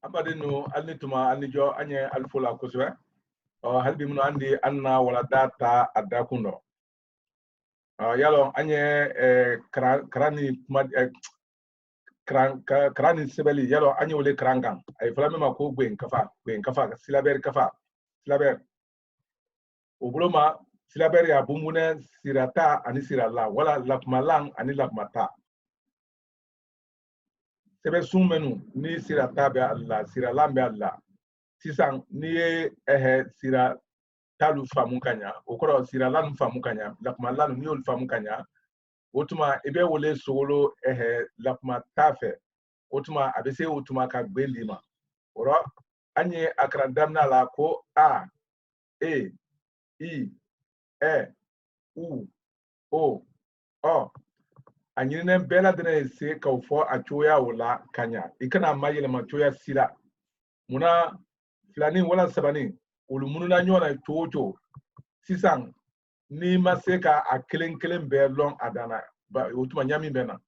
abadinu alnituma alnijo anye alfula kuswe halbi mun andi anna wala data adakundo yalo anye krani krani sebeli yalo anye wole krangan ay flame ma ko gwen kafa silaber kafa silaber ubuloma silaber ya bumune sirata ani sirala wala lakmalang ani lakmata sebe sumenu ni sirata be Allah sirala be Allah sisan ni sira talu famu kanya okoro sira lanu famu kanya lakma lanu ni ol famu kanya otuma ebe wole sogolo lakma tafe otuma abese otuma ka gbelima oro anye akrandamna la ko a e i e u o o anyine bela dene se ka fo achoya wala kanya ikana mayele ma choya sira muna flani wala sabani ulumunu na nyona chocho sisan ni maseka a kelen be long adana ba utuma nyami bena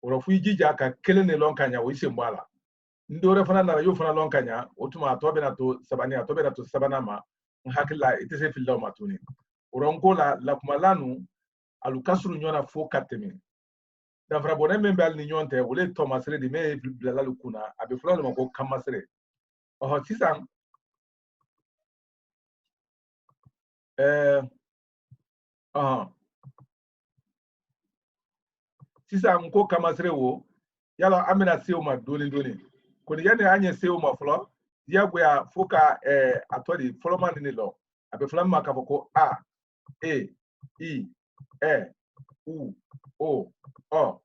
oro fu jija ka kelen ne long kanya o ise mbala ndore fana na yo fana long kanya utuma to bena to sabani to bena to sabana ma hakilla itese fil law matuni oro ngola la kumalanu alukasuru nyona fo katemi davra bonen membe al ni nyonte wole thomas re di me blalalu kuna abe fulano mako kamasre sisan sisan ko kamasre wo yala amina sew ma doni koni yane anye sew ma flo ya foka atodi flo man ni lo abe flo ma ka ko a e i e u o o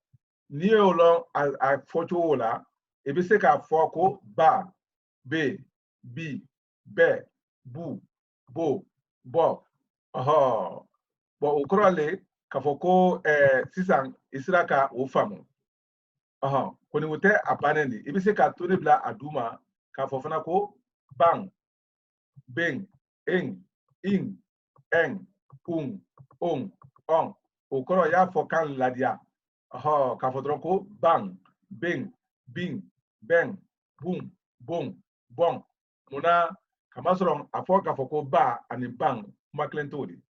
ni o lo a foto wala e be se ka foko ba be bi be bu bo bo bo ukrole ka foko sisan israka o famu koni wote apaneni e be se ka toni bla aduma ka fofana ko bang beng eng ing eng on ukro ya fokan ladia ka fodron ko bang beng bing beng bum bong bong muna kamasron afo ka foko ba ani bang maklentodi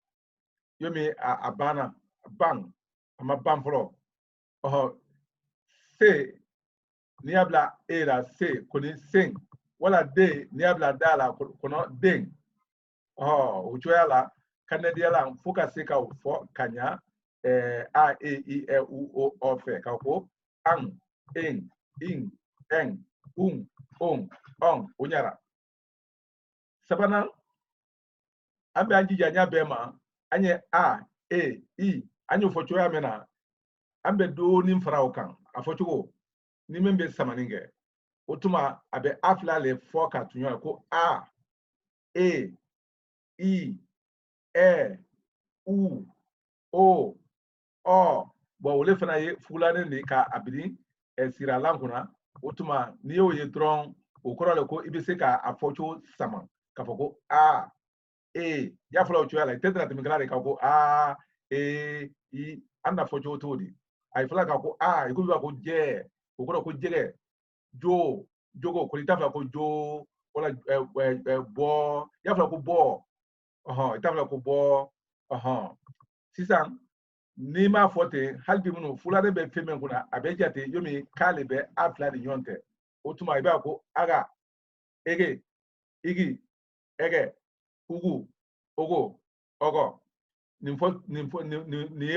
yomi abana bang ama bang flo se niabla era se koni sing wala de niabla dala kono ding uchoyala kanediala fuka seka fo kanya a e i e u o fe ka ko ang ing eng on unyara sabana ambe anjija nya bema anye a e i anyo fochoya mena ambe do nim farao kan afochugo ni membe samaninge otuma abe afla le foka tunyo ko a e i e u o bo wole fana ye fulane ni ka abiri sira lankuna otuma ni yo ye dron okoro le ko ibise ka afocho sama ka foko a e ya fula ocho la tetra timigrare ka ko a e i anda focho todi ai fula ka ko a ikubi ko je okoro ko jege jogo ko itafa ko jo wala bo ya fula ko bo itafa ko bo sisan ni ma fote halbi munu fulane be femen kuna abejate yomi kale be afla di nyonte otuma iba ko aga ege igi ege ugu ogo ogo ni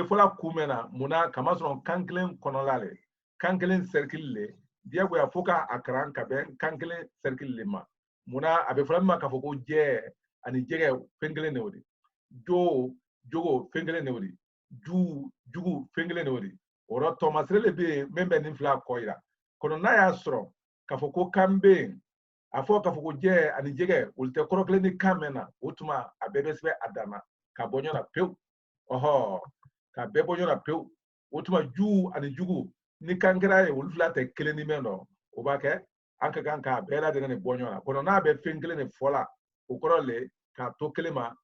fola kumena muna kamasron kanklen konolale kanklen circle le diago ya foka akran ka ben kanklen circle le ma muna abe fola ma ka foko je ani jege fenglen ne wodi jogo fenglen ne wodi jugu fengele ne wodi oro thomas rele be membe ni fla koira kono na ya sro ka foko kambe afo ka foko je ani jege ulte korokle ni kamena utuma abebe sebe adana ka bonyo na pew ka be bonyo na pew utuma ani jugu ni kangra e ulfla te kele ni meno obake anka kanka bela de ne bonyo na kono na be fengele ne fola ukorole ka to kelema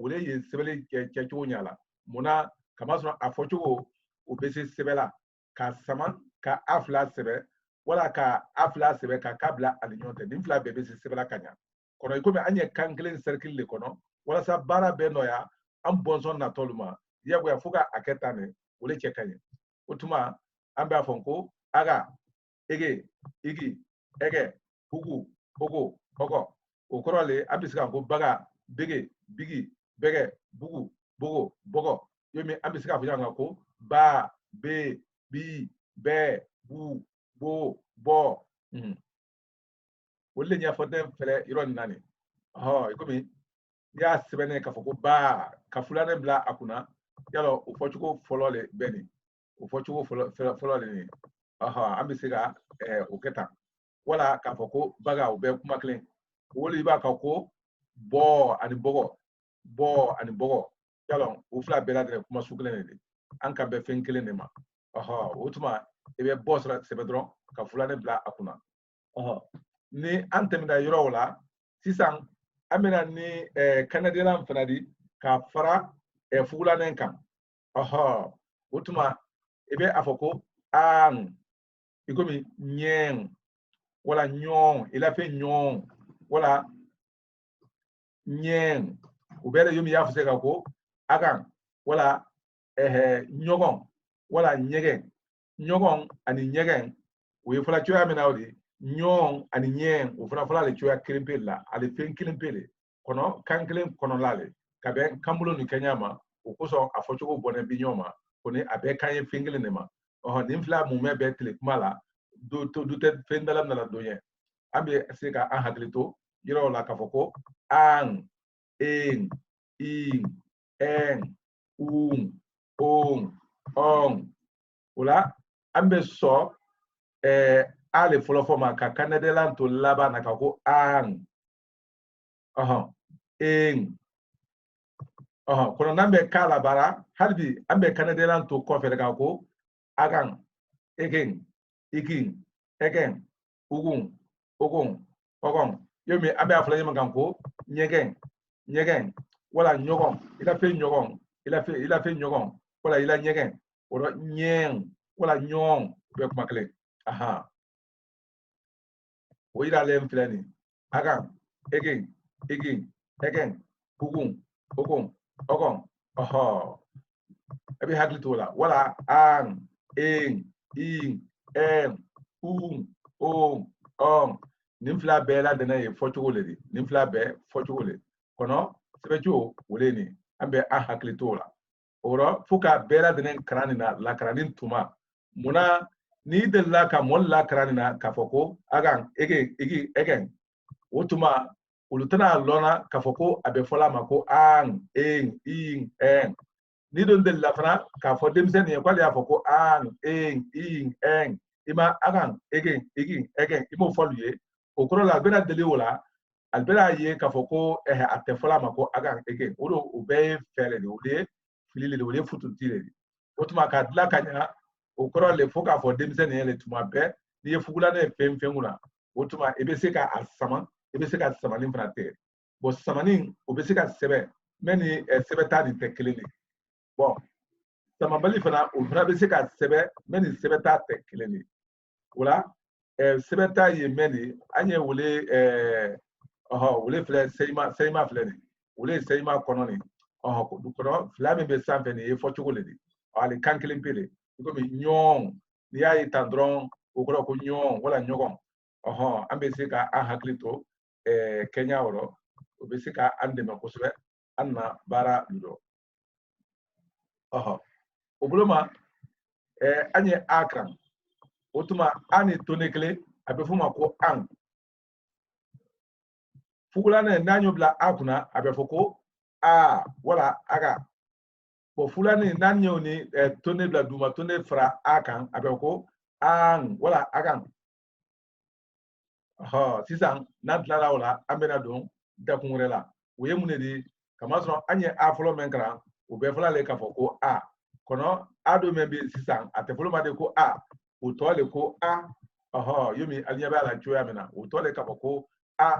ule ye sebele ke nyala muna kamasro afochugo ubesi sebela ka saman ka afla sebe wala ka afla sebe ka kabla alignote nim fla bebe se sebe la kanya kono ikomi anye kanklen circle le kono wala sa bara be noya am bonson na toluma yego ya fuka aketane wole chekanye utuma ambe afonko aga ege igi ege hugu ogo ogo okorole abisika ko baga bege bigi bege bugu bogo bogo yomi abisika fujanga ko ba be bi be bu bo bo wolle nya foten fere iron nani ikomi ya sebene ka foko ba ka fulane bla akuna yalo ufochuko folole beni ufochuko folole ni ambisika uketa wala ka foko baga ube kuma klen woli ba ka ko bo ani bogo yalo ufla bela de kuma suklen ni an ka be fen kelen ne ma utuma ebe boss la sebedron ka fulane bla akuna ni antemida yoro wala sisan amena ni Canadian fanadi ka fara fugulanen kan utuma ebe afoko an ikomi nyen wala nyon ila fe nyon wala nyen ubele yomi ya fuseka ko akan wala nyogon wala nyegen nyogon ani nyegen we fula choya mena odi nyon ani nyen o fula le choya krimpel la ale fen krimpele kono kanklen kono lale kabe kambulo ni kenyama o koso afochugo bone binyoma koni abe kanye fingele nema nim fla mu me be tele kumala do te fendalam na la doye ambe seka an haklito yiro la kafoko an en on wala ambe so ale folofoma ka Canadian to laba na kako an kono nambe kala bara halbi ambe Canadian to ko fere kako agan egen egen ogon yomi ambe afla yema ganko nyegen wala nyogon ila fe nyogon wala ila nyegen wala nyen wala nyon be kuma kle o ira lem flani agan egen ogon abi hakli tola wala an en nimfla be la dana ye fochugole di nimfla be fochugole kono sebejo woleni ambe a hakli tola oro fuka be la dana krani na la krani tuma muna ni de la ka mol la krani na kafoko agan egen wotuma ulutana lona kafoko abe fola mako an en ni don de la fana ka fo demsen ye kwali afoko an ima agan egen imo foluye okoro la bena deli wala albera ye kafoko ate fola mako agan egen odo ube fere de ode filile de ode fututire otuma ka dla kanya okoro le foka fo demsen ye le tuma be ni ye fugula ne femfenguna otuma ebeseka asama samanin fana te bo samanin obeseka sebe meni sebe ta di tekeleni bon samambali fana o fana bɛ se ka sɛbɛ mɛ ni sɛbɛ t'a tɛ kelen de o la sɛbɛ t'a ye mɛ de an ye wele filɛ seyima filɛ nin wele ye seyima kɔnɔ nin kɔnɔ fila min bɛ sanfɛ nin ye fɔcogo le de ale kan kelen pe de komi ɲɔgɔn n'i y'a ye tan dɔrɔn o kɔrɔ ko ɲɔgɔn wala ɲɔgɔn an bɛ se ka an hakili to kɛɲɛ yɔrɔ o bɛ se ka an dɛmɛ kosɛbɛ an na baara jɔ o bolo ma an ye a karan o tuma an ni tone kelen a bɛ f'o ma ko an fugulanin n'an y'o bila a kunna a bɛ fɔ ko a wala aga bon fulanin n'an y'o ni tone bila duguma tone fara a kan a bɛ fɔ ko an wala agan sisan n'an tilara o la an bɛna don dakun wɛrɛ la o ye mun de di kamasɔrɔ an ye a fɔlɔ min kalan o bɛɛ fɔla le k'a fɔ ko a kono ado men bi sisan ate folo ma de ko a o to le ko a yomi alinya ba la choya mena o to le ka ko a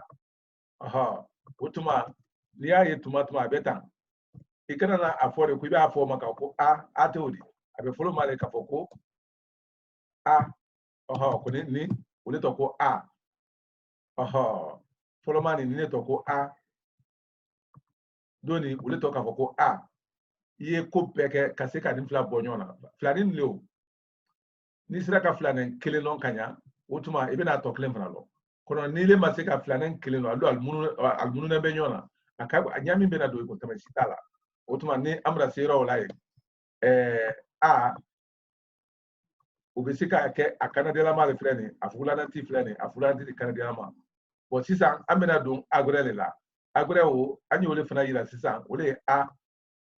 o tuma ni ya ye tuma beta ikana na afore ku bi afo maka ko a te odi abe folo ma le ka ko a kuni ni ule to ko a folomani ni to ko a doni ule to ka ko a ye ko beke ka se ka ni fila bɔ ɲɔgɔn na filani ni leo ni sera ka filanin kelen lɔn ka ɲa o tuma i bɛna tɔ kelen fana lɔ kono ni le ma se ka filanin kelen lɔ almununa bɛ ɲɔgɔn na a ɲa min bɛna don i ko tɛmɛ si t'a la o tuma ni an bɛna se yɔrɔ o la ye a o bɛ se ka kɛ a kanadiyalama de filɛ nin a fugulananti filɛ nin a fugulananti de kanadiyalama bon sisan an bɛna don agorɛ de la agorɛ o an y'o de fana yira sisan o de ye a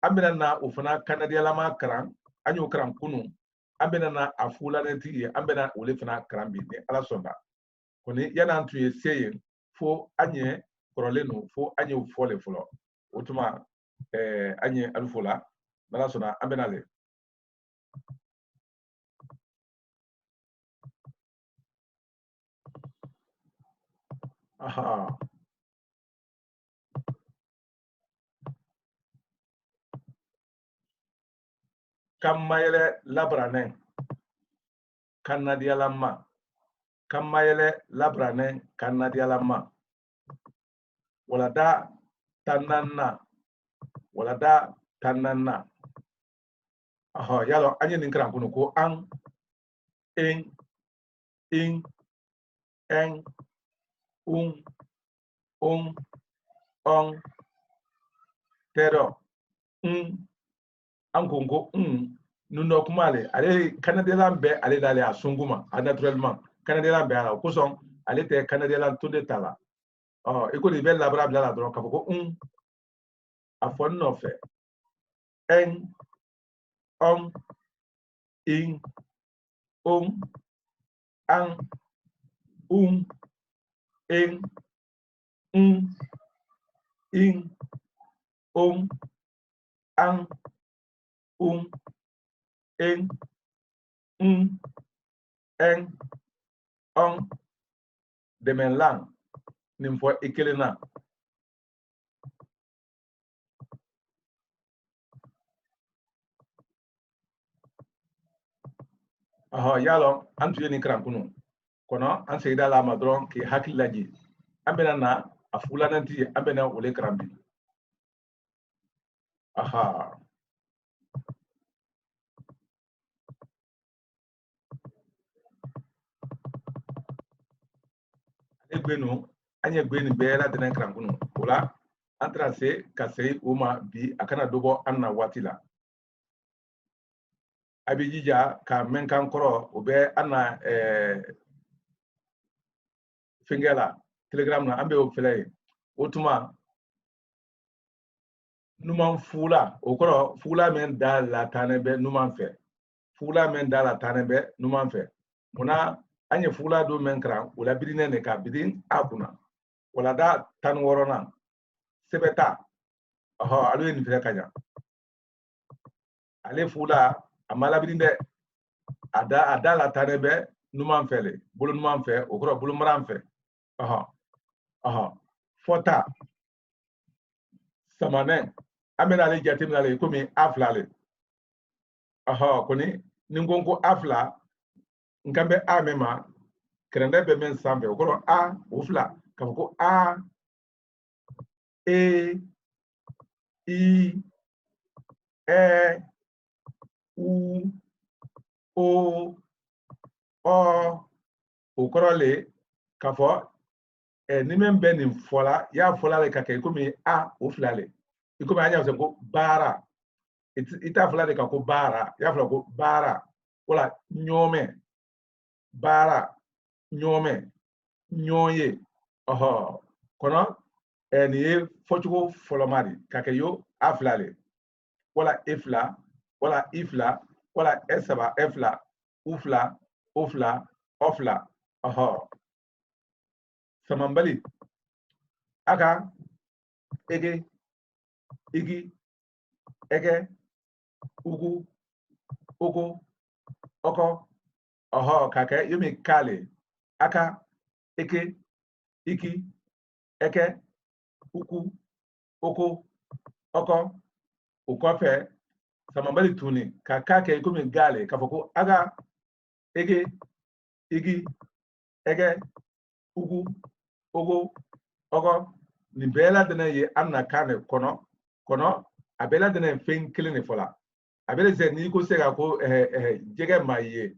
an bɛna na o fana kanadiyalama karan an y'o karan kunun an bɛna na a fugulananti ye an bɛna o de fana karan bi ni ala sɔnna kɔni yan'an tun ye se yen fo an ye kɔrɔlen don fo an y'o fɔ le fɔlɔ o tuma an ye alu fo la n'ala sɔnna an bɛna le Kammayele labranen kanadiyalama kammayele labranen kanadiyalama walada tananna yalo anye nin kran kunu ko an in en un on tero an kongo nuno kumale ale canadien be ale dale a sunguma naturellement canadien be ala ko son ale te canadien tunde tala iko li bel labra bla la dron ka ko a fon no fe en on in an en in an en on demen lang nim fo ikelena yalo an tuye ni kran kunu kono an seyda la madron ki hakilaji ambena na afula nanti ambena ole krambi egbenu anye gbeni be la denen kran kunu ola antra se kasei uma bi akana dobo anna watila abijija ka menkan koro obe anna fingela telegram na ambe o fele otuma numan fula okoro fula men da la tanebe numan fe fula men da la tanebe numan fe muna anye fula do men kran wala bidine ne ka bidin abuna wala da tan worona sebeta alo ni fele kanya ale fula amala bidinde ada la tanebe numan fele bulu numan fe okoro bulu maran fe fota samanen amena ale jatim na le komi afla le koni ningongo afla nkambe amema krende be men sambe okoro a ufla kamko a e i e u o okoro le kafo ni men be nin fola ya fola le kake komi a ufla le ikomi anya se ko bara ita fula de ka ko bara ya fula ko bara wala nyome bara nyome nyoye kono ni ye fochugo folomari kake yo aflale wala ifla wala ifla wala esaba efla ufla ofla samambali aka ege igi ege ugu oko kake yomi kale aka eke iki eke uku oko ukofe samambali tuni kaka ke komi gale kafoko aga ege igi, ege, ugu, ogo, ogo. Ni bela dene ye amna kane kono abela dene fen kelen fola. Abele ze ni ko se ga ko jege maye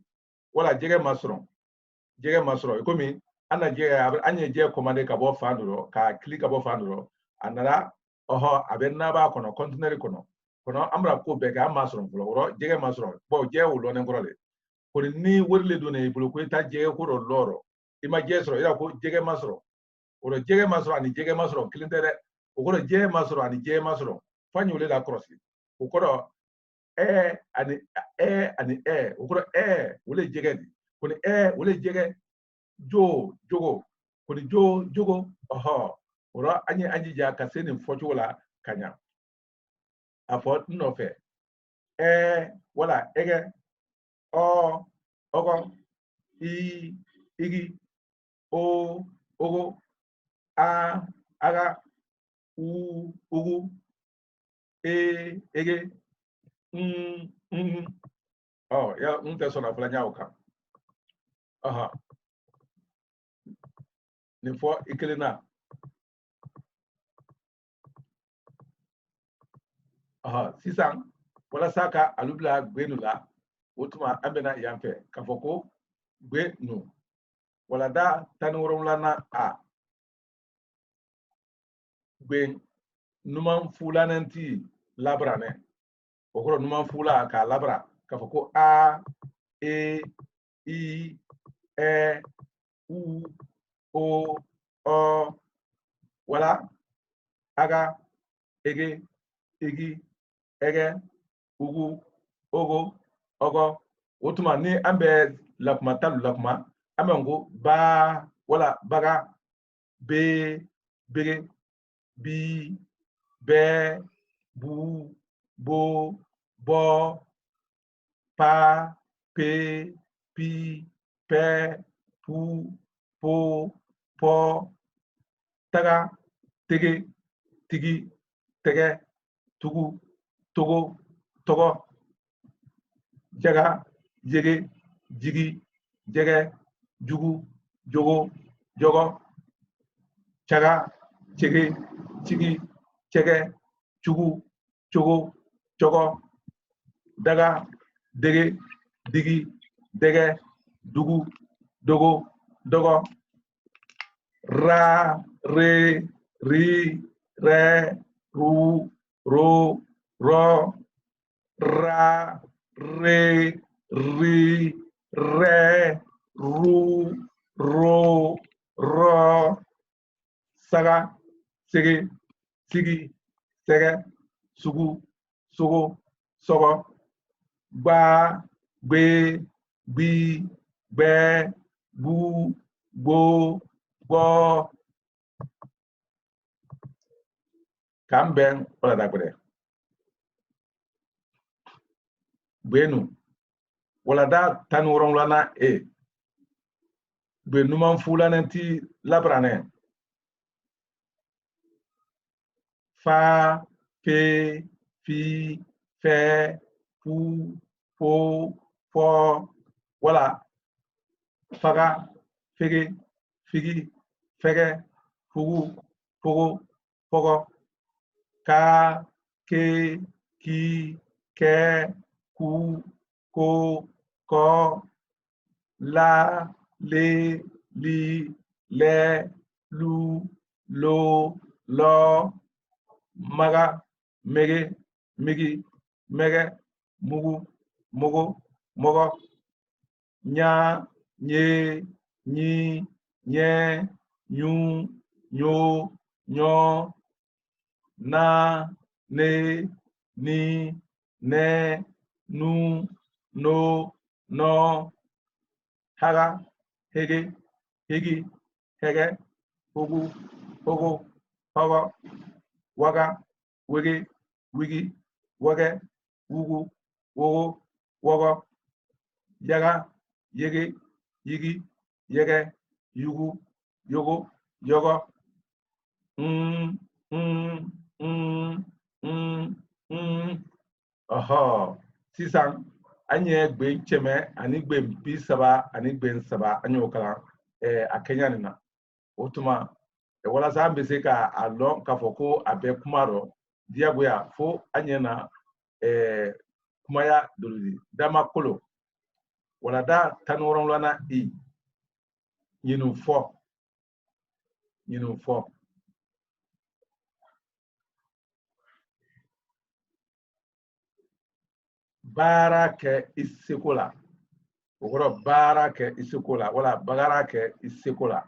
wala jege masron ikomi ana jege anye je commande ka bo fanduro ka click ka bo fanduro anara oho abenna ba kono container kono amra ko be ga masron flo ro jege masron bo je wulo ne ngorole ko ni worle do ne bulo ko ta jege ko ro loro ima je sro ira ko jege masron oro jege masron ani jege masron clintere ko ro je masron ani je masron fanyu le la cross ko ro ani ukuro wole jege di kuni wole jege jogo kuni jogo oho oro anyi ja kaseni fojo la kanya afo no fe wala ege ogo igi ogo aga ugu ege oh ya te sona fula nyauka aha ni fo ikelena aha sisan wala saka alubla gbenula utuma ambena yamfe kafoko gbenu wala da tanwurum lana a gben numan fulananti labrane okoro numan fula ka labra kafoko a e i e u o wala aga ege igi ege ugu ogo ogo utuma ni ambe lakuma talu lakuma ambe ngo ba wala baga be bege bi be bu bo bo pa pe pi pe pu po po taga tege tigi tege tugu togo togo jaga jege jigi jege jugu jogo jogo chaga chege chigi chege chugu chogo chogo daga dege digi dege dugu dogo dogo ra re ri re ru ro ro ra re ri re ru ro ro saga sege sigi sege sugu sogo sogo gba gbe gbi gbe bu gbo gbo kamben wala dagbere gbenu wala da tanworon lana gbenu man fulananti labrane fa fe fi fe fu fo fo wala faga fege figi fege fugu fogo fogo ka ke ki ke ku ko ko la le li le lu lo lo maga mege migi mege mugu mogo mogo nya nye nyi nye nyu nyo nyo na ne ni ne nu no no haga hege higi hege hugu hogo hogo waga wege wigi wage wugu wogo wogo yaga yege yigi yege yugu yogo yogo aha sisan anye gbe cheme ani gbe bi saba ani gbe saba anyo kala a Kenya nina otuma wala sa mbese ka alon ka foko abe kumaro diagoya fo anye na kumaya doludi dama kolo wala da tanoron lana yinu fo bara ke isekola ogoro bara ke isekola wala bagara ke isekola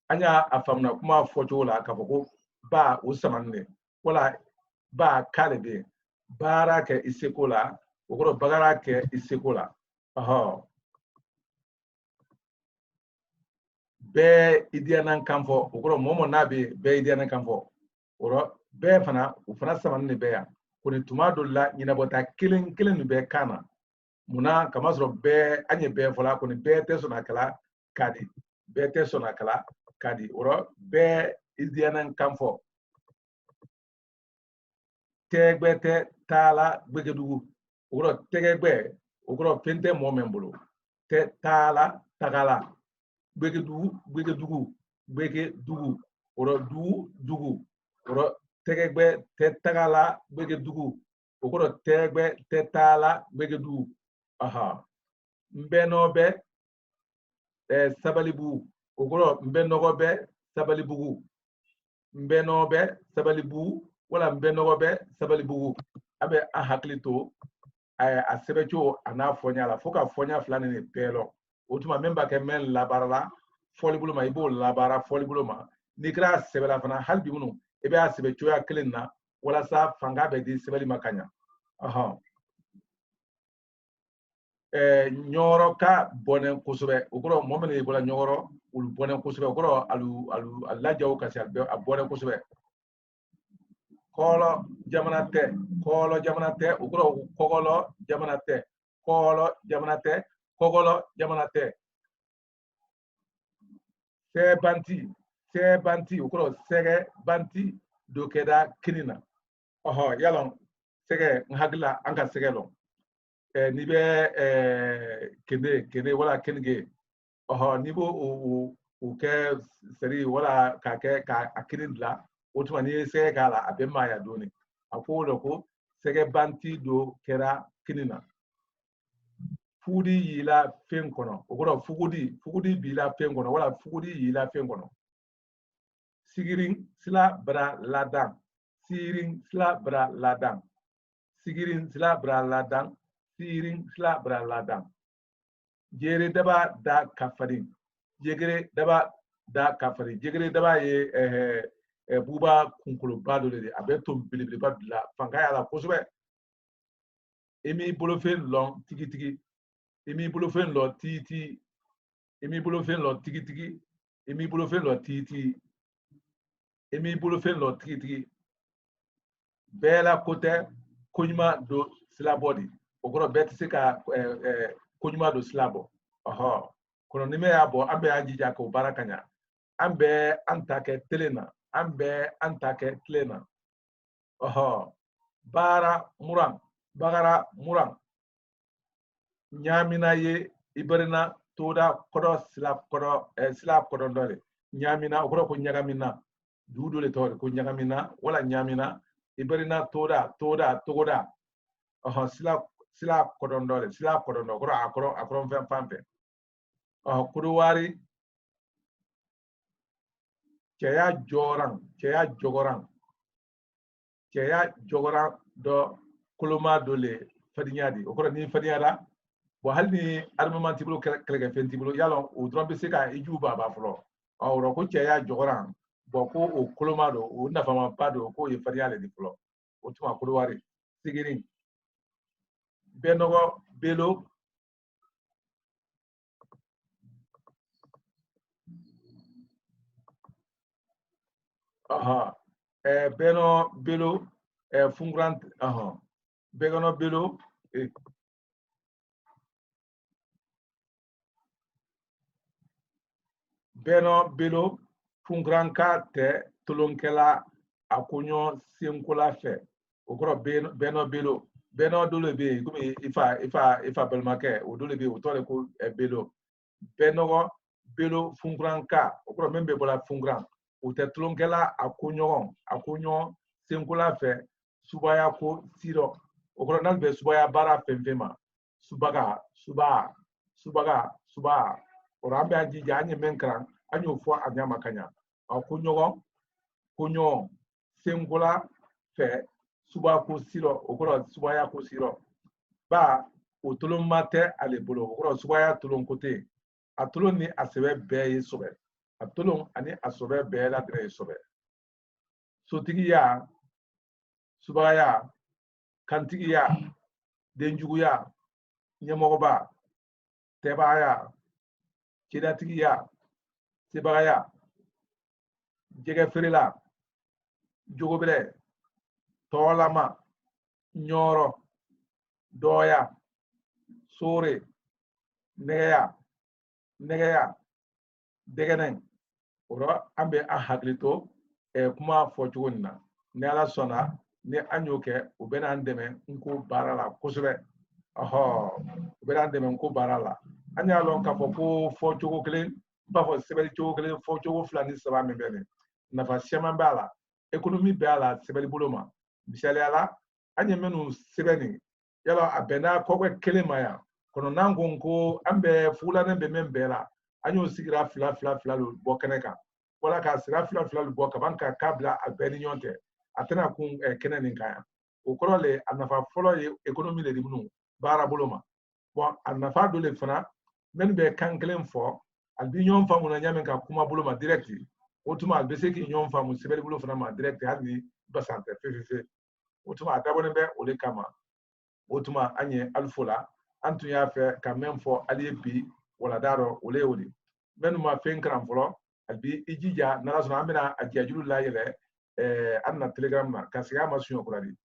anya afamna kuma fojola ka foko ba usamanne wala ba kalebe bara ke isekola ogoro bagara ke isekola be idiana kanfo ogoro momo nabe be idiana kanfo oro be fana ufana samanne be ya kuni tumado la nyina bota kilin be kana muna kamasro be anye be fola kuni be teso na kala kadi be teso na kala kadi oro be idiana kanfo tegbete tala gbegedugu oro tegegbe ogoro pente momembulu te tala tagala gbegedugu oro dugu oro tegegbe te tagala gbegedugu ogoro tegbe te tala gbegedugu mbenobe sabalibu ogoro mbenobe sabalibugu mbenobe sabalibu wala mbenobe sabalibugu abe a haklito a sebecho ana fonya la foka fonya flani ne pelo otuma memba ke men labarala folibulu ma ibo labara folibulu ma nikra sebela fana halbi munu ebe a sebecho ya klinna wala sa fanga be di sebeli makanya nyoro ka bonen kusube ukuro momene bola nyoro ul bonen kusube ukuro alu lajaw kasi a bonen kusube kolo jamanate ukuro kogolo jamanate kogolo jamanate se banti ukuro sege banti dokeda kinina yalon sege ngagla anga sege lo ni be kende wala kenge ni bo o ke seri wala ka ke ka akirindla otuma ni sege kala abe maya doni akolo ko sege banti do kera kinina fudi yila fen kono ogoro fugudi bila fen kono wala fugudi yila fen kono sigirin sila bra ladang sigirin sila bra ladang sirin sila bra ladang jere daba da kafarin jegere daba da kafarin jegere daba ye buba kunkulu bado le abe to bilibili ba bila fanga ya la kosube emi bolofen long tigi emi bolofen lo titi emi bolofen lo tigi emi bolofen lo titi emi bolofen lo tigi bela kote konyuma do silabodi ogoro betisi ka konyuma do silabo kono nime ya bo ambe ajija ko barakanya ambe antake telena ambe antake tlena bara murang nyamina ye iberina toda kodo silab kodo ndole nyamina ogoro ko nyagamina dudu le tore ko nyagamina wala nyamina iberina toda togoda silab kodo ndole silab kodo ndo akoro fampe kuduwari ceya jogoran do kuluma dole fadinyadi okoro ni fadinyada bo halni armament tibulo kelege fentibulo yalo o drombe seka ijuba ba flo awro ko ceya jogoran bo ko o kuluma do o nafama pado ko e fadiyale di flo o tuma kuduwari sigirin benogo belo beno belo fungrant begono belo beno belo fungranka te tolonkela akunyo sinkola fe okoro beno belo beno dole be comme ifa belmake o dole be o tole ko belo beno belo fungranka o ko membe bola fungran o te tlonkela akunyo senkula fe subaya ko siro o ko nan be subaya bara femfema subaga o rambe aji anye menkran anyo fo anyama kanya kunyo senkula fe suba ko siro o ko subaya ko siro ba o tolon mate ale bolo o ko subaya tolon kote a tolon ni asebe be yi sobe a tolon ani asobe be la dire sobe sotigiya subaya kantigiya denjuguya nyemogoba tebaya kidatigiya sebaya jege ferila jogobele tolama nyoro doya sore negeya degenen oro ambe a haklito kuma fo chugonna ne ala sona ne anyoke ubena andeme nko barala kusube ubena andeme nko barala anya lon ka fo chugo kelen ba fo sebeli chugo kelen fo chugo flani saba membele na fa shema bala economy bala sebeli boloma bisale ala anya menu sebeni yala abena ko kelen maya kono nango nko ambe fulana be membela anyo sigira fla lo bokeneka wala ka sigira fla lo boka banka kabla albeni nyonte atena kun kenen ninkaya o korole anafa folo economy le dimunu bara boloma bon anafa do le fana men be kankelen fo albi nyom famu na nyamen ka kuma boloma direct otuma albese ki nyom famu sebeli bolo fana ma direct hadi basante fefe otuma adabone be ole kama otuma anye alfola antu ya fe ka men fo aliyepi wala daro ole menu ma fen kran folo albi ijija na raso amina ajajulu la yele anna telegram na kasiga ma suyo kuradi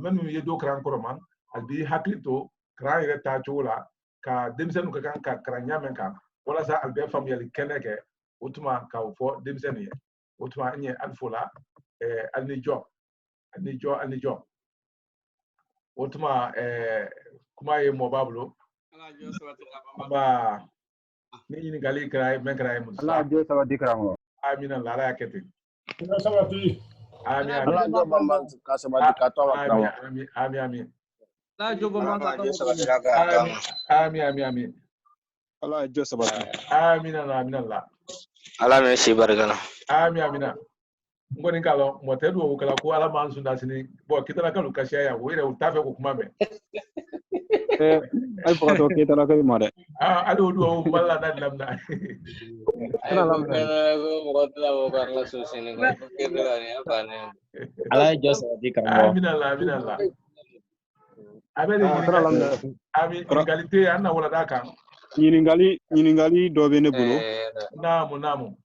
menu ye do kran koroman albi haklito kran yele ta chola ka demsenu ka kan ka kranya men ka wala sa albi fam yele keneke otuma ka fo demsenu ye otuma anye alfola alni job otuma kuma ye mobablo ba ni gali kray men kray musa Allah jo sabati karamo amina la ya kete sabati amin Allah jo bamban ka sabati ka to wa amin Allah jo bamban ka jo sabati ka amin Allah jo sabati amin Allah Allah me shi bargana amin ngoni kalo motedu o kala ko ala man sunda sini bo kitala kalu kashia ya wire utafe ko kuma me ay fo to ke tala ko mare ali odu o malla dan lamna Allah jo sabati karamo amin Allah abele amin egalite anna wala daka ñiningali do be ne bulu namu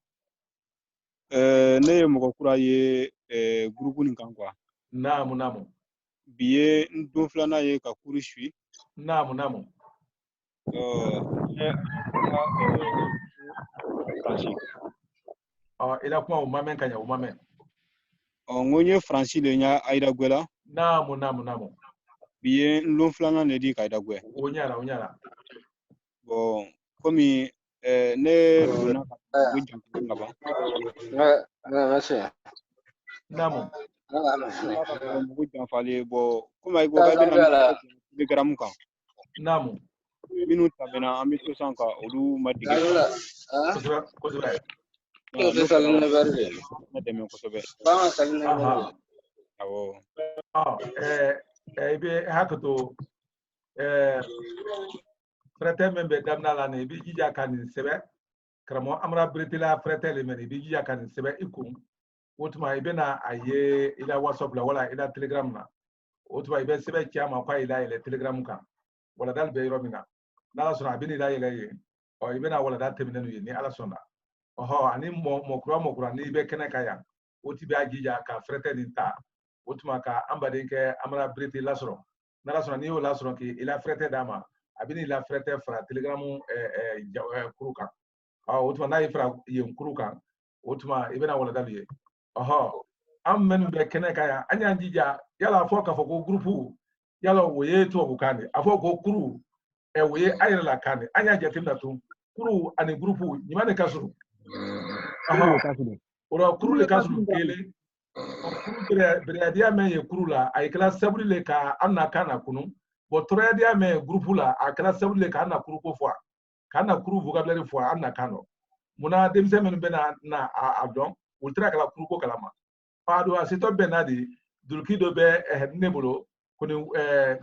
ne ye mɔgɔ kura ye groupe nin kan quoi namu bi ye n don filanan ye ka kuri sui namu ila kuma o mamen kanya o mamen ngo nye franci le nya aida gwela namu bi ye n don filanan ne di ka aida gwe o nyala bon komi ne donna ka wujan ka ba namu mugu janfale bon comme ay go ga bena telegram kan namu minnu tɛmɛna an bɛ to san ka olu madige kosɛbɛ ne dɛmɛ kosɛbɛ awɔ i bɛ hakɛ to frɛtɛ min bɛ daminɛ la nin i bɛ jija ka nin sɛbɛ karamɔgɔ amara beretela frɛtɛ le mɛ i bɛ jija ka nin sɛbɛ i kun o tuma i bɛna a ye i la whatsapp la wala i la telegram na o tuma i bɛ sɛbɛn ci a ma k'a i la yɛlɛ telegram kan waladali bɛ yɔrɔ min na n'ala sɔnna a bɛ n'i la yɛlɛ yen i bɛna walada tɛmɛnen n'u ye ni ala sɔnna ani mɔkura n'i bɛ kɛnɛ kan yan o ti bɛ jija ka frɛtɛ nin ta o tuma ka an baden kɛ amara berete lasɔrɔ n'ala sɔnna n'i y'o lasɔrɔ k'i la frɛtɛ d'a ma a bɛ n'i la frɛtɛ fara telegram kuru kan o tuma n'a ye fara yen kuru kan o tuma i bɛna waladali ye an minnu bɛ kɛnɛ kan yan an y'an jija yala fɔ k'a fɔ ko gurupu yalo woye to bukane afo ko kuru e woye ayira la kane anya jatim na to kuru ani grupu nyimane kasuru ora kuru le kasuru kele kuru breadia me ye kuru la ay kala sabri le ka anna kana kunu bo treadia me grupu la akala sabri le ka anna kuru ko fo kana kuru vocabulaire fo anna kano muna demse men bena na adon ultra kala kuru ko kala ma pado asito benadi dulkido be nebolo kuni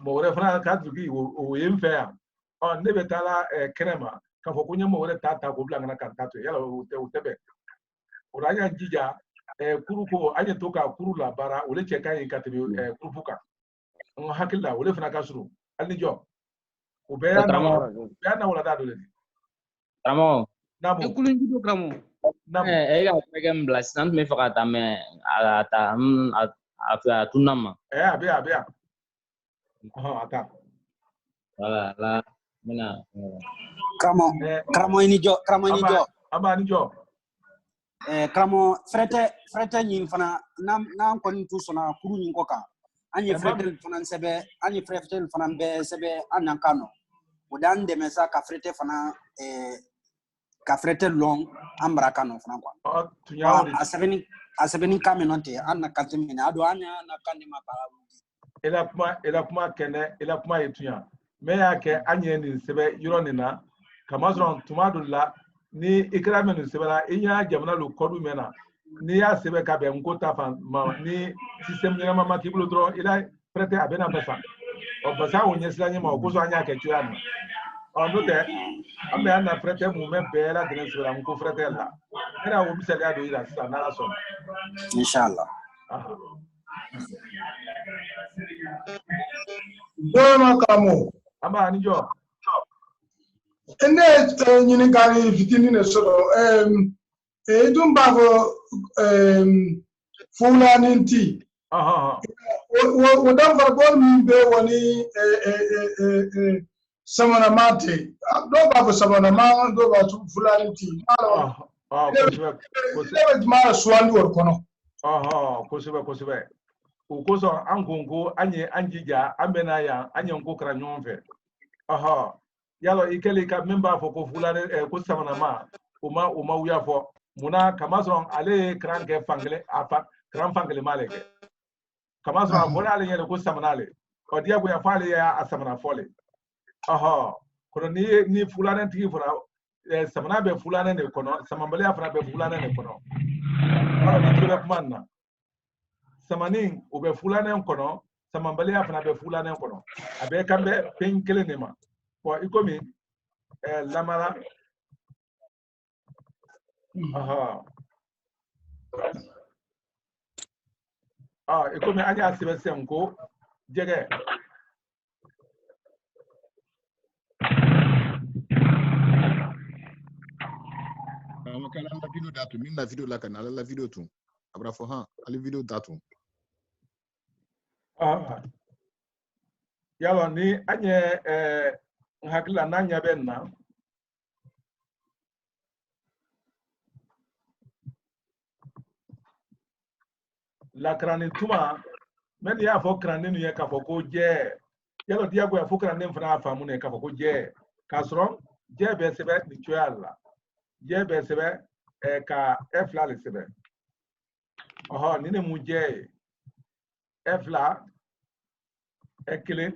mo refana ka dulki o yemfe ya on nebe tala krema ka fo kunya mo tata ko blanga na kantato yala utebe uranya jija kuru ko anya toka kuru la bara ole cheka yin katebe kuru fuka on hakilla ole fana kasuru alni jo o be ya na wala da dole Ramo namo kulun jido kramo namo ga pegam blastant me fakata me ata afya tunama abia ata la mina kramo ini jo aba ni jo kramo frete nyin fana nam kon tu sona kuru nyin ko ka anye frete fana sebe anye frete fana be sebe anankano odan de mesa ka frete fana ka frete long ambra kano fana kwa tunyawri asebeni kamenonte anna katemina ado anya na kanima para ela kuma kene ela kuma yetunya me yake anye ni sebe yuronina kamazron tumadulla ni ikrame ni sebe la inya jamana lu kodu mena ni ya sebe ka be ngota fa ni system ni mama kibulo dro ila prete abena basa o basa onye sila nyima okoso anya ke tuana ono de ame ana prete mu me bela de sebe la nko prete la era o misali ado ila sa na so inshallah Doma kamo. ama nijo. Ende nyini gari fitini ne soro edum bavo Fulani nti. Wo dan farko mi be woni samana mate. Do bavo samana ma do ba Fulani nti. Ko mara swandi wor kono. Kosibe. Ukoso angongo anye anjija ambena ya anye nko kra nyonfe yalo ikele ka memba fo ko fulane ko samana ma uma uya fo muna kamazon ale kranke fangle afa kran fangle maleke kamazon bona ale yele ko samana ale odia go ya fale ya asamana fole kono ni fulane tigi fora samana be fulane ne kono samambale afra be fulane ne kono ara ni be manna samanin ube fulane kono samambale afana be fulane kono abe kambe penkele nema po ikomi lamara ikomi anya asibe semko jege makala la video datu min la video la kana la video tu abra fo ha ali video datu yalo ni anye hakila nanya benna la krani tuma men ya fo krani nu ye ka fo ko je yalo dia go ya fo krani fana afamu ne ka fo ko je kasron je be sebe ni tuala je be sebe ka efla le sebe ni ne mu je efla ekele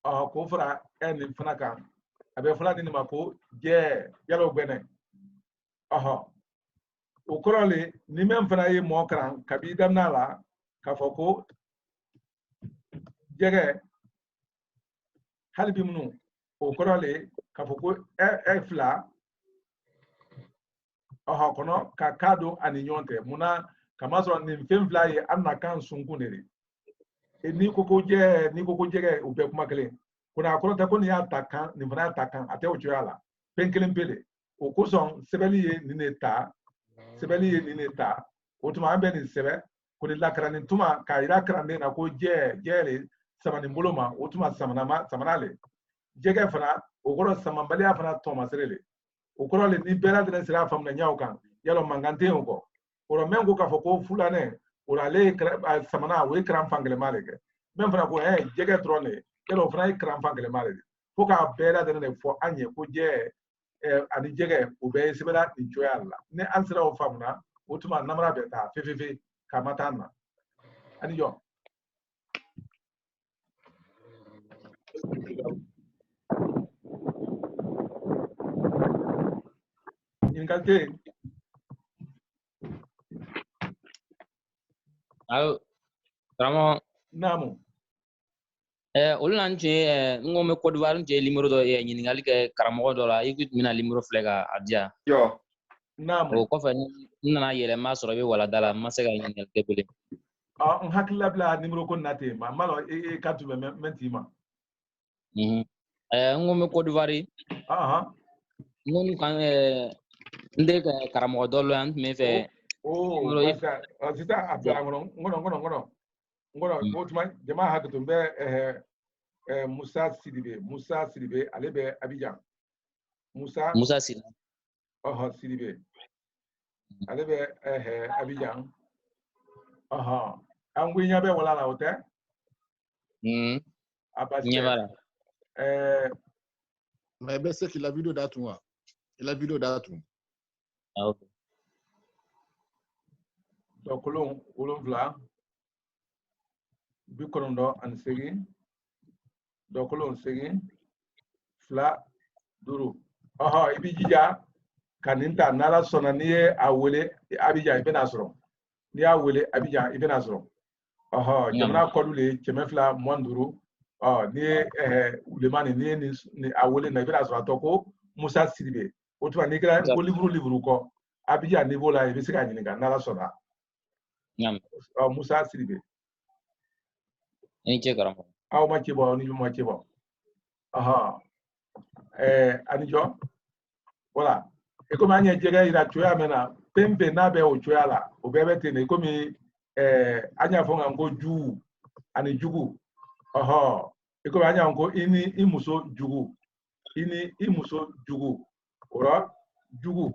ko fara en fana kan abe fala ni ma ko je yalo gbene o korole ni men fana ye mo kran kabi damna la ka foko jege halbi munu o korole ka foko efla kono ka kado ani nyonte muna kamaso ni femfla ye anna kan sunkunere ni koko jege ube kuma kele kuna akoro ta koni ataka ni fana ataka ate o choyala penkelen pele o kuson sebeli ye ni neta otuma ambe ni sebe kuni lakra ni tuma ka ira krande na ko jele samani mbuloma otuma samanale jege fana o koro samambali afana toma serele o koro le ni bela de sira fam na nyaukan yalo mangante ko oro mengo ka foko fulane ora le samana we kram fangle maleke même fana ko jɛgɛ dɔrɔn de yala o fana ye karanfa gɛlɛma de fo k'a bɛɛ da de fɔ an ye ko jɛ ani jɛgɛ o bɛɛ ye sɛbɛnna nin cogoya la ni an sera o faamuna o tuma namara bɛ taa fefe k'a ma taa na ani jɔ ɲininkali tɛ yen Allo, Karamɔgɔ. Naamu. Olu la n tun ye n ko n bɛ Côte d'Ivoire n tun ye numéro dɔ ɲininkali kɛ karamɔgɔ dɔ la i tun bɛna numéro filɛ k'a di yan. Naamu. O kɔfɛ n nana yɛlɛma sɔrɔ i bɛ walada la n ma se ka ɲininkali kɛ bilen. N hakili labila numéro ko na ten ma n b'a dɔn e ka tun bɛ mɛn t'i ma. N ko n bɛ Côte d'Ivoire. N ko n tɛ karamɔgɔ dɔ la yan n tun bɛ fɛ. Sisan a bila n kɔnɔ o tuma jama hakili to n bɛ Musa Sidibe ale bɛ Abidjan. Musa Sidibe. Sidibe ale bɛ Abidjan. An ko ɲɛ bɛ wala la o tɛ? A basi tɛ. Mais bɛ se k'i la vidéo d'a tun wa? I la vidéo d'a tun. Ok. Donc kolon 7 98 donc kolon 8 2 5 i b'i jija ka nin ta n'Ala sɔnna n'i ye a wele Abidjan i bɛna sɔrɔ n'i y'a wele Abidjan i bɛna sɔrɔ jamana kɔdu le 225 n'i ye Wulemani n'i ye ni a wele na i bɛna sɔrɔ a tɔ ko Musa Sidibe o tuma n'i kɛra ko livre kɔ Abidjan niveau la i bɛ se ka ɲininka n'Ala sɔnna. Musa Sidibe. Ni ce karamɔgɔ. Aw ma ci bɔ ni ma ci bɔ. Ani jɔ. Voilà. E komi an ye jɛgɛ yira cogoya min na fɛn fɛn n'a bɛ o cogoya la o bɛɛ bɛ ten de komi an y'a fɔ nka ko jugu ani jugu. E komi an y'a ko i ni i muso jugu i ni i muso jugu o rɔ jugu.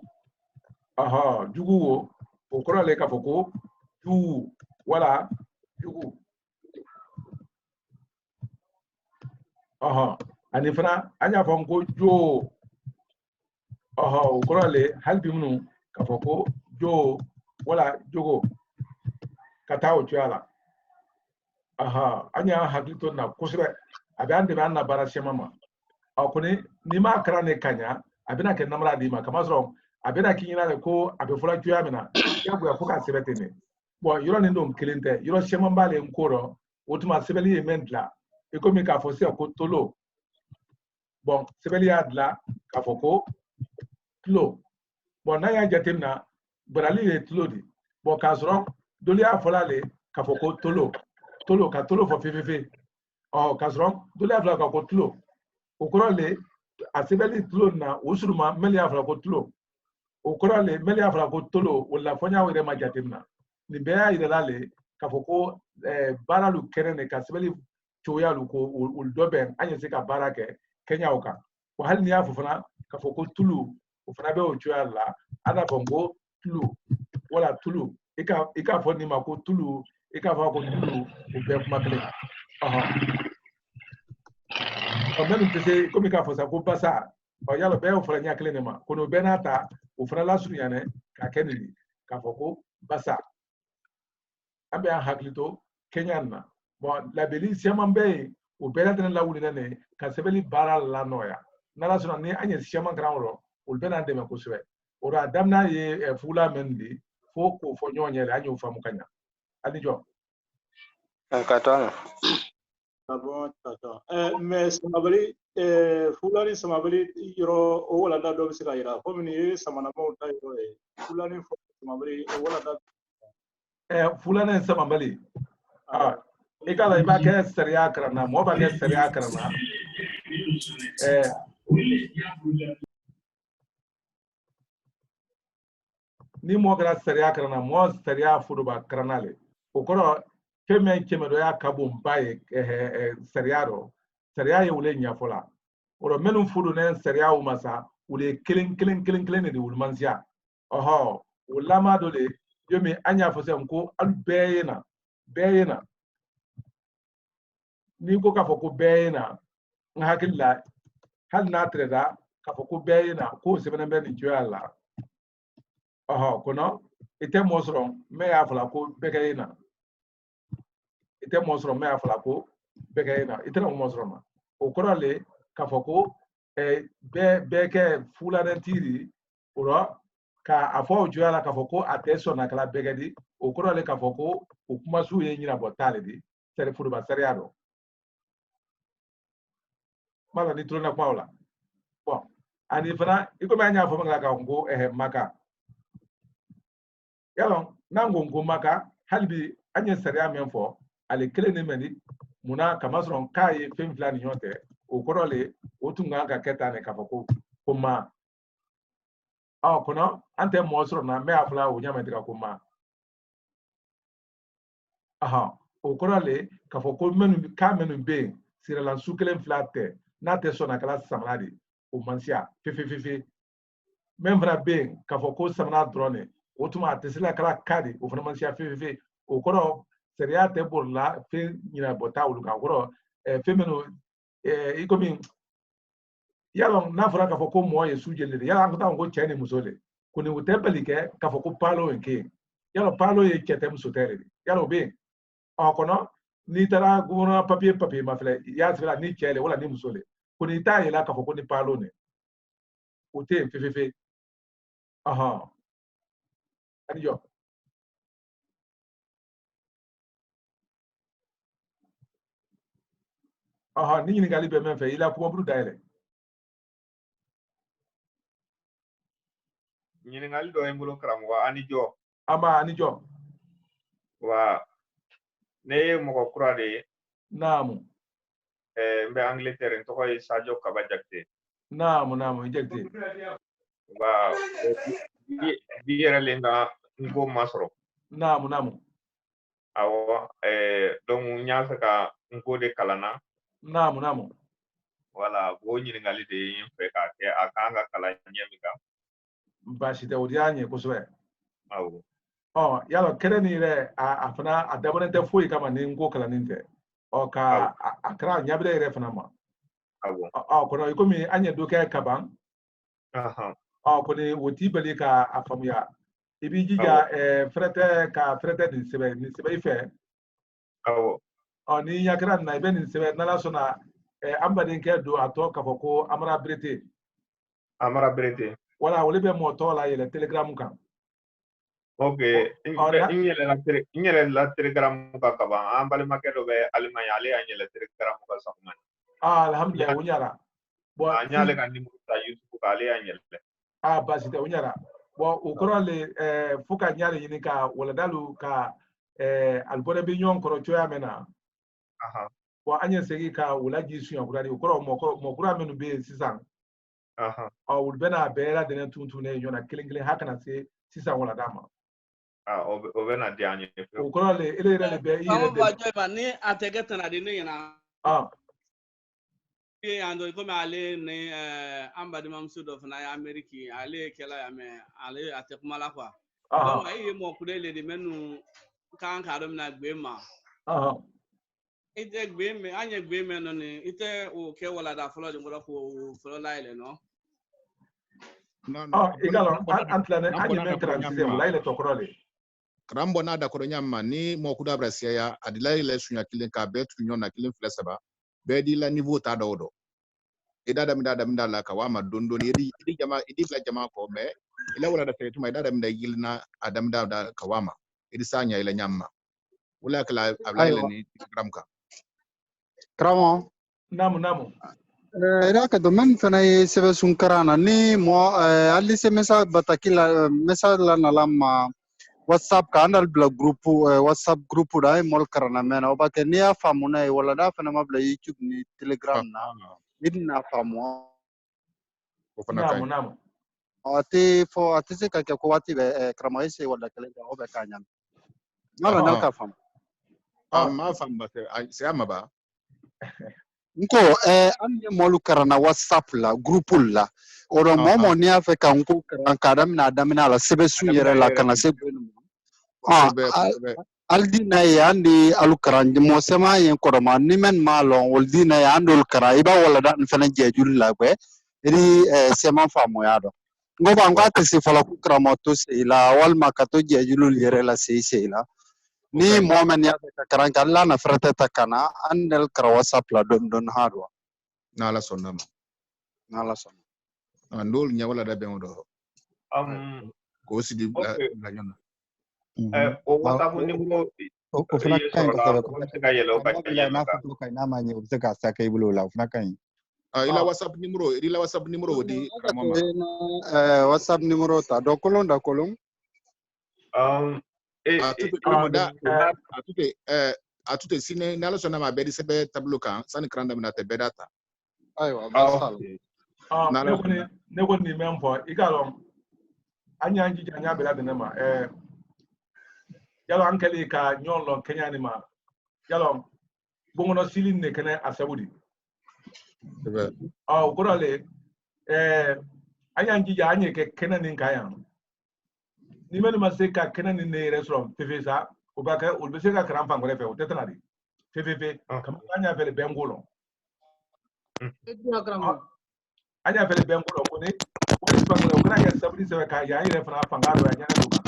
Jugu wo o kɔrɔ le k'a fɔ ko jugu wala jugu. Ani fana an y'a fɔ ko jo o kɔrɔ le hali bi minnu k'a fɔ ko jo wala jogo ka taa o cogoya la. An y'an hakili to nin na kosɛbɛ a bɛ an dɛmɛ an na baara caman ma. Kɔni n'i m'a kalan ne ka ɲa a bɛna kɛ namara d'i ma kamasɔrɔ a bɛna k'i ɲɛna de ko a bɛ fɔla cogoya min na diyagoya fo k'a sɛbɛn ten de. Yɔrɔ nin don kelen tɛ yɔrɔ caman b'ale n ko rɔ o tuma sɛbɛnni ye mɛn dilan i komi k'a fɔ sisan ko tolo sɛbɛnni y'a dilan k'a fɔ ko tulo n'an y'a jateminɛ barali ye tulo de k'a sɔrɔ doli y'a fɔla ale k'a fɔ ko tolo ka tolo fɔ fefe k'a sɔrɔ doli y'a fɔla k'a ko tulo o kɔrɔ le a sɛbɛnni tulo na o suruma mɛli y'a fɔla ko tulo o kɔrɔ le mɛli y'a fɔla ko tolo o la fɔ n y'a yɛrɛ ma jateminɛ nin bɛɛ y'a yirala le k'a fɔ ko baara lu kɛnɛ de ka sɛbɛnni cogoya lu ko olu dɔ bɛn an ye se ka baara kɛ kɛɲaw kan hali n'i y'a fɔ fana k'a fɔ ko tulu o fana bɛ o cogoya la an b'a fɔ ko tulu wala tulu i k'a fɔ nin ma ko tulu i k'a fɔ ko tulu o bɛɛ kuma kelen même tɛ se komi k'a fɔ sa ko basa yala bɛɛ y'o fɔra ɲɛ kelen de ma ko n'o bɛɛ n'a ta o fana lasurunya dɛ k'a kɛ nin k'a fɔ ko basa an bɛ an hakili to kɛɲa nin na labɛnni caman bɛ yen o bɛɛ lajɛlen lawulilen de ka sɛbɛnni baara la nɔgɔya n'Ala sɔnna ni an ye caman kalan o rɔ olu bɛ n'an dɛmɛ kosɛbɛ o la a daminɛ ye fugula min de fo k'o fɔ ɲɔgɔn ɲɛ an y'o faamu ka ɲa a ni jɔ. Ka to an mais Samabali Fulani Samabali yɔrɔ o walanda dɔ bɛ se ka yira komi nin ye samanamaw ta yɔrɔ ye Fulani Samabali o walanda. Fulani Samabali i k'a la i b'a kɛ sariya karanna mɔgɔ b'a kɛ sariya karanna ni mɔgɔ kɛra sariya karanna mɔgɔ sariya foroba karanna le o kɔrɔ fɛn kɛmɛ dɔ y'a ka bon ba ye sariya rɔ sariya ye wele ɲɛfɔ la o rɔ minnu fudu ne sariyaw ma sa olu ye kelen de wulu mansiya o lama dɔ de yomi an y'a fɔ sisan ko hali bɛɛ ye na ni ko ka fɔ ko bɛɛ ye na n hakili la hali n'a tɛrɛda ka fɔ ko bɛɛ ye na ko sɛbɛnnen bɛ nin cogoya la kono ite mɔ sɔrɔ mɛ y'a fɔla ko bɛɛ kɛ ye na ite mɔ sɔrɔ mɛ y'a fɔla ko bɛɛ kɛ ye na ite na mɔ sɔrɔ ma o kɔrɔ le ka fɔ ko bɛɛ kɛ fularen tiri o rɔ ka a fɔ o cogoya la ka fɔ ko a tɛ sɔnna kala bɛɛ kɛ di o kɔrɔ le ka fɔ ko o kumasiw ye ɲɛnabɔ t'ale di sari furuba sariya dɔ mala ni tulona kuma la bon ani fana i komi an y'a fɔ min ka ko maka yalɔ n'an ko maka hali bi an ye sariya min fɔ ale kelen de mɛni munna kamasɔrɔ k'a ye fɛn fila ni ɲɔgɔn tɛ o kɔrɔ le o tun kan ka kɛ tan de k'a fɔ ko ma kɔnɔ an tɛ mɔgɔ sɔrɔ na mɛ y'a fɔla o ɲamɛ tigɛ ko ma o kɔrɔ le k'a fɔ ko k'a minnu bɛ yen sirala su kelen fila tɛ n'a tɛ sɔn na kala samana de o man siya fefe min fana bɛ yen k'a fɔ ko samana dɔrɔn de o tuma a tɛ se la kala ka de o fana man siya fefe o kɔrɔ sariya tɛ bolila fɛn ɲɛnabɔ t'a olu kan o kɔrɔ fɛn minnu i komi yalɔ n'a fɔra k'a fɔ ko mɔgɔ ye su jeli de yala an ka taa ko cɛ ni muso de ko nin o tɛ bali kɛ k'a fɔ ko paalo ye kɛ yalɔ paalo ye cɛ tɛ muso tɛ de yalɔ o bɛ yen kɔnɔ n'i taara gouvernement papier ma filɛ i y'a sɛbɛn ni cɛ le wala ni muso le ko n'i t'a yela k'a fɔ ko ni paalo ne o tɛ yen fefe ani jɔ ni ɲininkali bɛ min fɛ i la kumaburu dayɛlɛ ɲininkali dɔ ye n bolo karamɔgɔ ani jɔ ani jɔ wa ne ye mɔgɔ kura de ye naamu n bɛ Angleterre n tɔgɔ ye Sadio Kaba Jakite naamu i Jakite wa bi yɛrɛ le n ko ma sɔrɔ naamu awɔ donc n y'a fɛ ka n ko de kalanna naamu wala o ɲininkali de ye n fɛ k'a kɛ a kan ka kalan ɲɛ min kan baasi tɛ o de y'a ɲɛ kosɛbɛ awɔ yalɔ kɛnɛ nin yɛrɛ a fana a dabɔlen tɛ foyi kama ni n ko kalannin tɛ ka a kɛra ɲabila yɛrɛ fana ma kɔnɔ i komi an ye dɔ kɛ ka ban kɔni o t'i bali ka a faamuya i b'i jija fɛrɛtɛ nin sɛbɛn i fɛ ni ɲakira nin na i bɛ nin sɛbɛn n'ala sɔnna an badenkɛ don a tɔ k'a fɔ ko Amara Berete wala olu bɛ mɔgɔ tɔgɔ la yɛlɛ telegram kan ok n yɛlɛla telegram kan ka ban an balimakɛ dɔ bɛ Allemagne ale y'a yɛlɛ telegram kan sakuma alhamdulilayi o ɲara n y'ale ka numéro ta YouTube kan ale y'a yɛlɛ baasi tɛ o ɲara o kɔrɔ le fo ka ɲa de ɲini ka waladalu ka albɔrɛ bɛ ɲɔgɔn kɔrɔ cogoya min na an ye segin ka wulaji suɲɛ kura de o kɔrɔ mɔgɔ kura minnu bɛ yen sisan olu bɛna bɛɛ lajɛlen tuntun ne ɲɔgɔn na kelen ha kana se sisan walada ma o bɛ na di an ye o kɔrɔ le ele yɛrɛ de bɛ i yɛrɛ de ni a tɛ kɛ tana di ne ɲɛna yan dɔ komi ale ni an balimamuso dɔ fana ye Ameriki ale ye kɛla yan mɛ ale a tɛ kuma la quoi donc e ye mɔgɔ kure le de minnu kan ka dɔ mina gbe ma i tɛ gbe mɛn an ye gbe mɛn nɔ ni i tɛ o kɛ walada fɔlɔ de kɔrɔ k'o fɔlɔ layɛlɛ nɔ i ka lɔn an tilanen an ye mɛn kalan sisan wala yɛlɛ tɔ kɔrɔ le karamɔgɔ n'a dakɔrɔ ɲama ni mɔgɔ kuda bɛ siya ya a dila yɛlɛ sunya kelen k'a bɛɛ tugu ɲɔgɔn na kelen fila saba bɛɛ di la niveau t'a dɔw dɔn i da daminda la ka wa ma don i di bila jama kɔ mɛ i la wala da fɛ tuma i da daminda yilina a daminda da ka wa ma i di sa nya yɛlɛ ɲama wala kala a bila yɛlɛ ni telegram kan karamɔgɔ naamu ira ka domaine fana ye sɛbɛn sun karana ni mɔ hali se message bataki la message la nala ma WhatsApp ka andal bila groupe WhatsApp groupe da ay mol karana mena o ba ke ni ya famu na e wala da fana ma bila YouTube ni Telegram na idna famu o fana kai naamu ati se ka ke ko wati be krama ese wala kale da o be kanya mala nal ka famu ma famu ba se ama ba nko an ye molu karana WhatsApp la groupe la oro momo ni afe ka nko karan kadam na adamina la sebe su yere la kana se aldina yandi alukaran mo sema yen koroma ni men malon oldina yandul kara iba wala dan fana jejul la be ri sema famo yado ngoba ngata si fala ku kramo to ila wal makato jejul yere la seila ni momen ya karan kala na frata takana andel kara whatsapp la don harwa nala sonna andol nyawala da be ngodo ko sidi la nyonna o WhatsApp numéro ofuna kain ko sabe ko se kayelo ka na futu kai na manye se ka sa kai bulo la ofuna kain ila WhatsApp numéro di mama WhatsApp numéro ta do kolon atute sine nalo sona ma bedi sebe tableau kan sani kranda minate bedata aywa basal ne ko ni mempo igalo anya nji anya bela de ma yalo ankele ka nyolo Kenya ni ma yalo bongono silin ne kene asabudi korale anya nji anya ke kene ni kaya ni menu maseka kene ni ne restaurant pvsa ubaka ulbeseka krampa ngore fe utetana di pvp kama anya vele bengolo anya vele bengolo kone ko kana ya sabudi se ka ya ire fana fangaro ya nyana duka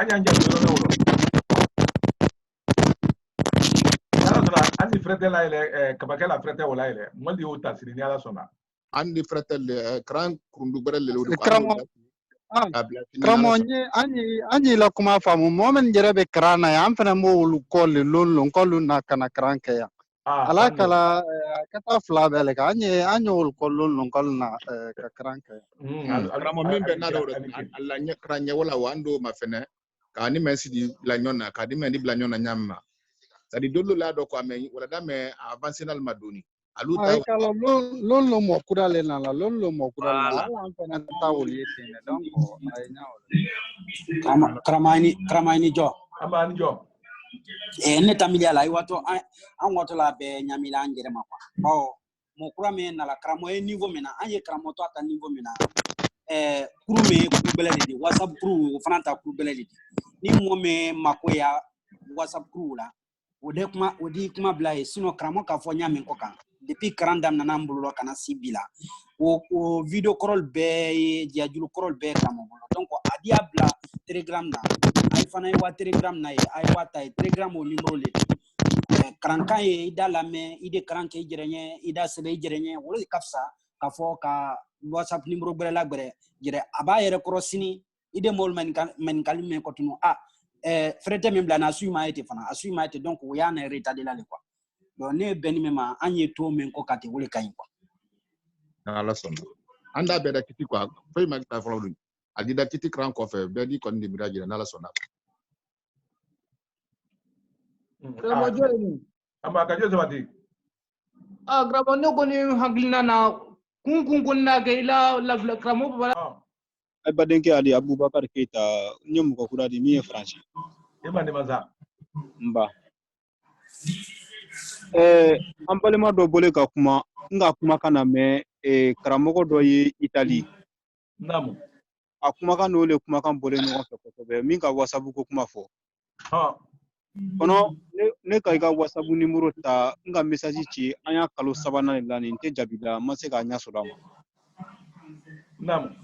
anya nja do no wolo ala andi frete la ile kabakela frete wala ile modi uta sirini ala sona andi frete le kran kurundu berele lo kramonye anyi la kuma famu momen jerebe krana ya amfana mo lu kolle lollo kollu na kana kranke ya ala kala kata fla bele ka anyi ul kollu kollu na ka kranke kramo membe na do alla nya kranya wala wando mafene ka ni mesi di blanyona ka di mendi blanyona nyamma sadi dollo la do ko ame wala dame avancinal madoni aluta ay kala lollo mo kudale na la lollo mo kudale na ala amfana tawuli yetene donc ay nyawle kramani jo amani jo ne tamilia la iwato an wato la be nyamila angere makwa mo kura me na la kramo e niveau mena anye kramo to ata niveau mena kuru me ku belele di WhatsApp kuru fana ta ku belele di ni mo me makoya WhatsApp kuru la odi kuma blaye sino kramo ka fo nyame ko kan depuis 40 dam na mbululo kana sibila o video call be diajulu call be kramo donc adia bla Telegram na ay fana wa Telegram na ay wa tay Telegram o numéro le krankan ye ida lame ide kranke jirenye ida sebe jirenye wala kafsa ka fo ka WhatsApp numéro bere la bere jire aba yere crossini ide mol men kalime ko tunu frete même la na suima ete fana asuma ete donc o yana retardé la le quoi donc ne beni mema anye to men ko kati wole kayin quoi ala sonno anda be da kiti quoi fay mag ta folo adi da kiti kran ko fe be di kon di miraji na la sonna gramo joni amba ka jozo wadi gramo no ko ni haglina na kun na ke ila la gramo bala ay badenke ali Abubakar Keita nyom ko kuradi mi français imani maza mba ambalema do bole ka kuma nga kuma kana me karamogo do yi Italie namu akuma kan no le kuma kan bole no ko be min ka WhatsApp ko kuma fo kono ne ka ga WhatsApp numéro ta nga message ci anya kalo sabana la ni te jabila ma se ka nya so dama namu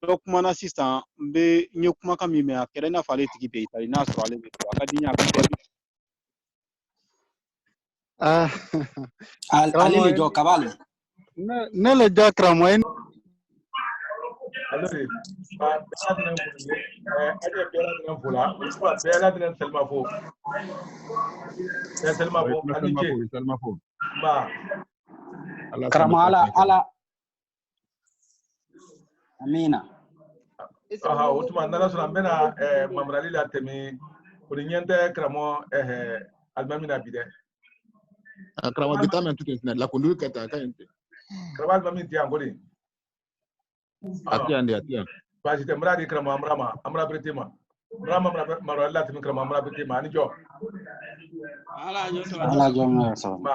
do kuma na sister be nye kuma kan mi me akere na fale tigi be Italie na so ale be to akadinya ka jabi ale le jo cavallo ne le jo kramo alors aje bela dina fula bela dina selma fo selma fo ba kramo ala amina utuma nala sura mbena mamrali la temi kuri nyente kramo almamina bide kramo bitamen tout la kondu kata kayente kramo almamin ti angoli atiya basi te mradi kramo amra britima mrama marala temi kramo amra britima ani jo ala jo ma